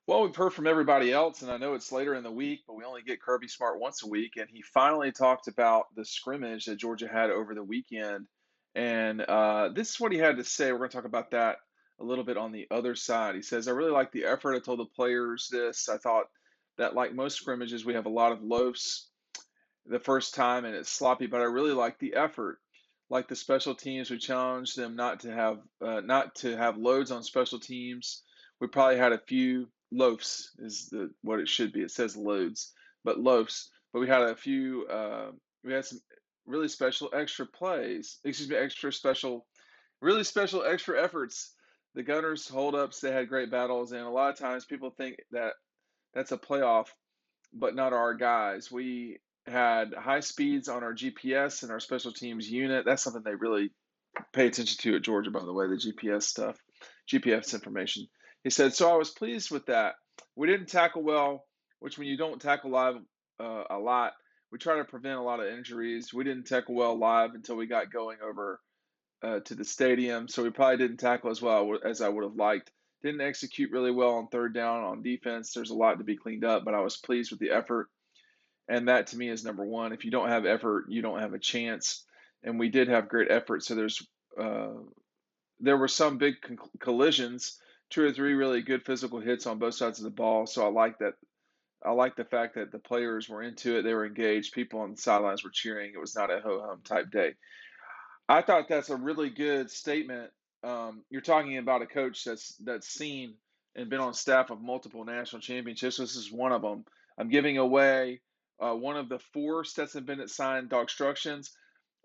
Well, we've heard from everybody else, and I know it's later in the week, but we only get Kirby Smart once a week. And he finally talked about the scrimmage that Georgia had over the weekend. And this is what he had to say. We're going to talk about that a little bit on the other side. He says, I really like the effort. I told the players this. I thought that, like most scrimmages, we have a lot of loafs the first time and it's sloppy, but I really like the effort. Like the special teams, we challenged them not to have loads on special teams. We probably had a few loafs is what it should be. It says loads, but loafs. But we had a few. We had some really special extra plays. Excuse me, really special extra efforts. The Gunners hold-ups, they had great battles, and a lot of times people think that that's a playoff, but not our guys. We had high speeds on our GPS and our special teams unit. That's something they really pay attention to at Georgia, by the way, the GPS stuff, GPS information. He said, so I was pleased with that. We didn't tackle well, which when you don't tackle live a lot, we try to prevent a lot of injuries. We didn't tackle well live until we got going over to the stadium, so we probably didn't tackle as well as I would have liked. Didn't execute really well on third down on defense. There's a lot to be cleaned up, but I was pleased with the effort. And that to me is number one. If you don't have effort, you don't have a chance. And we did have great effort. So uh, there were some big collisions, two or three really good physical hits on both sides of the ball. So I like that. I like the fact that the players were into it. They were engaged. People on the sidelines were cheering. It was not a ho hum type day. I thought that's a really good statement. You're talking about a coach that's seen and been on staff of multiple national championships. This is one of them. I'm giving away one of the four Stetson Bennett signed DAWGSTRUCTIONs.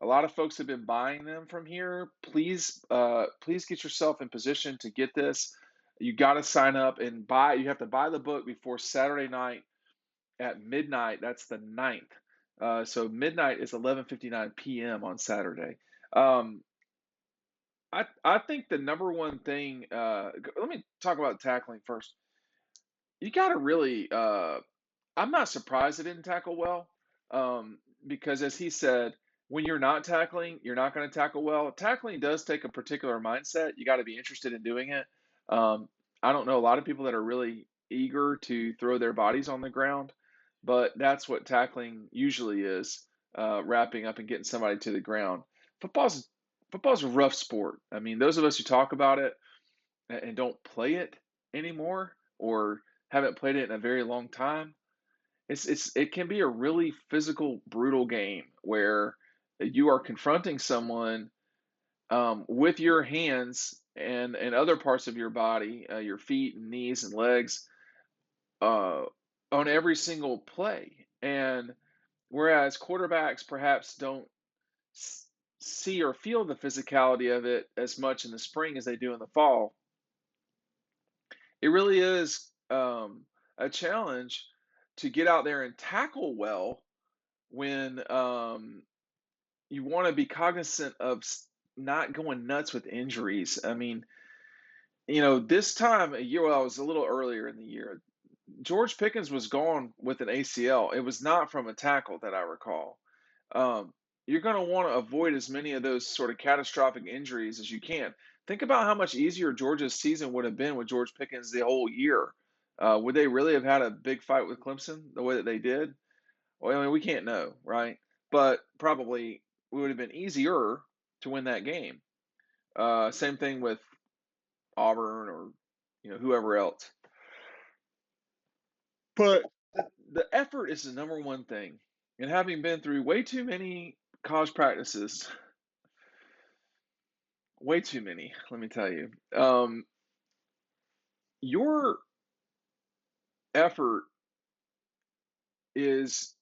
A lot of folks have been buying them from here. Please get yourself in position to get this. You got to sign up and buy. You have to buy the book before Saturday night at midnight. That's the 9th. So midnight is 11:59 p.m. on Saturday. Um, I think the number one thing. Let me talk about tackling first. You got to really. I'm not surprised they didn't tackle well, because as he said, when you're not tackling, you're not going to tackle well. Tackling does take a particular mindset. You got to be interested in doing it. Um, I don't know a lot of people that are really eager to throw their bodies on the ground, but that's what tackling usually is, wrapping up and getting somebody to the ground. Football's football's a rough sport. I mean, those of us who talk about it and don't play it anymore or haven't played it in a very long time, it can be a really physical, brutal game where you are confronting someone with your hands and other parts of your body, your feet and knees and legs, uh, on every single play. And whereas quarterbacks perhaps don't see or feel the physicality of it as much in the spring as they do in the fall, it really is a challenge to get out there and tackle well when you want to be cognizant of not going nuts with injuries. I mean, this time a year, well, it was a little earlier in the year. George Pickens was gone with an ACL. It was not from a tackle that I recall. You're going to want to avoid as many of those sort of catastrophic injuries as you can. Think about how much easier Georgia's season would have been with George Pickens the whole year. Would they really have had a big fight with Clemson the way that they did? Well, I mean, we can't know, right? But probably it would have been easier to win that game. Same thing with Auburn or whoever else. But the effort is the number one thing. And having been through way too many college practices, way too many, let me tell you, your effort is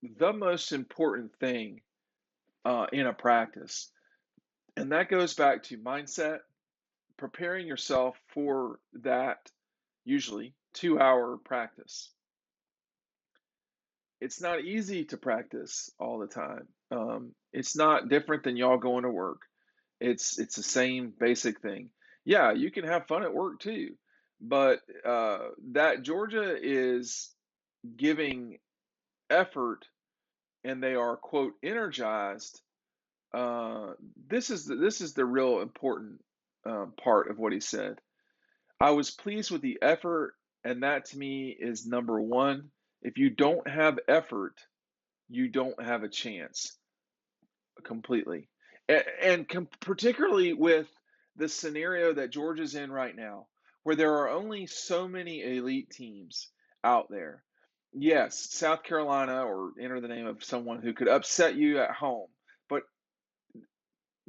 the most important thing in a practice. And that goes back to mindset, preparing yourself for that usually 2 hour practice. It's not easy to practice all the time. It's not different than y'all going to work. It's the same basic thing. Yeah, you can have fun at work too, but that Georgia is giving effort and they are quote energized. This is the real important part of what he said. I was pleased with the effort. And that to me is number one. If you don't have effort, you don't have a chance completely. Particularly with the scenario that Georgia's in right now, where there are only so many elite teams out there. Yes, South Carolina, or enter the name of someone who could upset you at home, but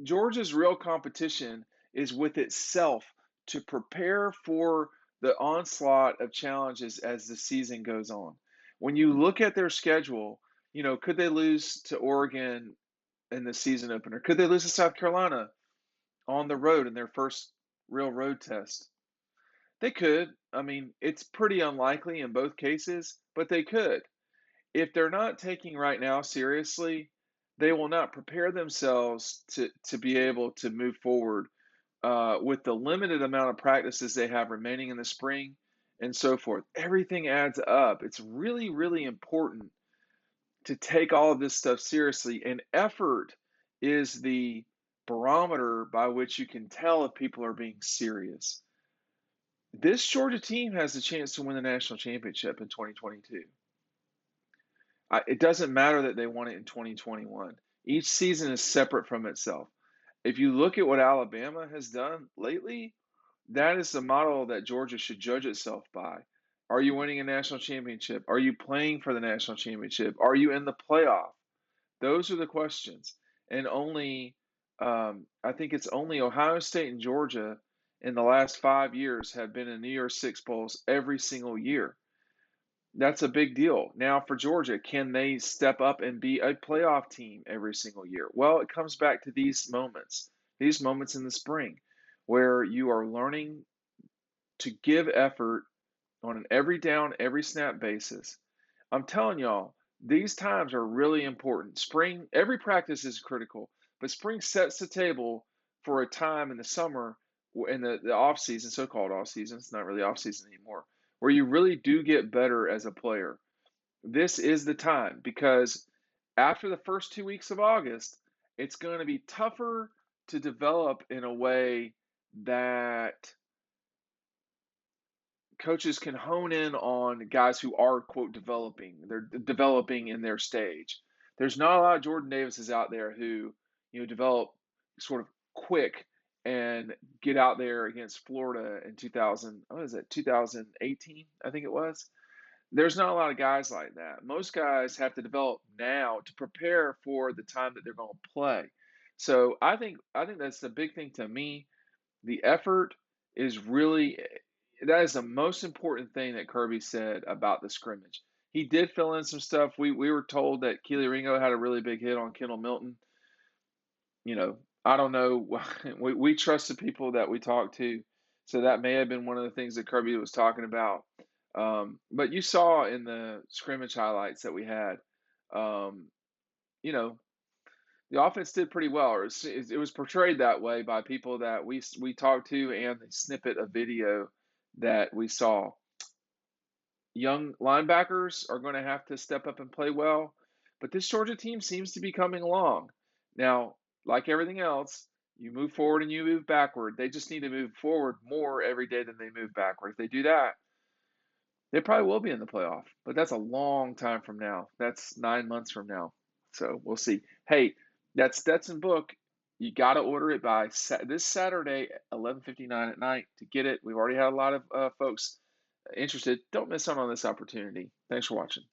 Georgia's real competition is with itself to prepare for the onslaught of challenges as the season goes on. When you look at their schedule, could they lose to Oregon in the season opener? Could they lose to South Carolina on the road in their first real road test? They could. I mean, it's pretty unlikely in both cases, but they could. If they're not taking right now seriously, they will not prepare themselves to be able to move forward with the limited amount of practices they have remaining in the spring and so forth. Everything adds up. It's really, really important to take all of this stuff seriously, and effort is the barometer by which you can tell if people are being serious. This Georgia team has a chance to win the national championship in 2022. It doesn't matter that they won it in 2021. Each season is separate from itself. If you look at what Alabama has done lately, that is the model that Georgia should judge itself by. Are you winning a national championship? Are you playing for the national championship? Are you in the playoff? Those are the questions. And I think it's only Ohio State and Georgia in the last 5 years have been in New Year's Six Bowls every single year. That's a big deal. Now, for Georgia, can they step up and be a playoff team every single year? Well, it comes back to these moments in the spring where you are learning to give effort on an every down, every snap basis. I'm telling y'all, these times are really important. Spring, every practice is critical, but spring sets the table for a time in the summer, in the off season, so-called off season. It's not really off season anymore, where you really do get better as a player. This is the time because after the first 2 weeks of August, it's going to be tougher to develop in a way that coaches can hone in on guys who are, quote, developing. They're developing in their stage. There's not a lot of Jordan Davises out there who, develop sort of quick and get out there against Florida in 2000, what is it, 2018, I think it was. There's not a lot of guys like that. Most guys have to develop now to prepare for the time that they're going to play. So I think that's the big thing to me. The effort is really that is the most important thing that Kirby said about the scrimmage. He did fill in some stuff. We were told that Keely Ringo had a really big hit on Kendall Milton. I don't know. We trust the people that we talk to, so that may have been one of the things that Kirby was talking about. But you saw in the scrimmage highlights that we had, um, you know, the offense did pretty well, or it was portrayed that way by people that we talked to, and the snippet of video that we saw. Young linebackers are going to have to step up and play well, but this Georgia team seems to be coming along. Now, like everything else, you move forward and you move backward. They just need to move forward more every day than they move backward. If they do that, they probably will be in the playoff, but that's a long time from now. That's 9 months from now. So we'll see. Hey, that Stetson book, you got to order it by this Saturday, 11:59 at night to get it. We've already had a lot of folks interested. Don't miss out on this opportunity. Thanks for watching.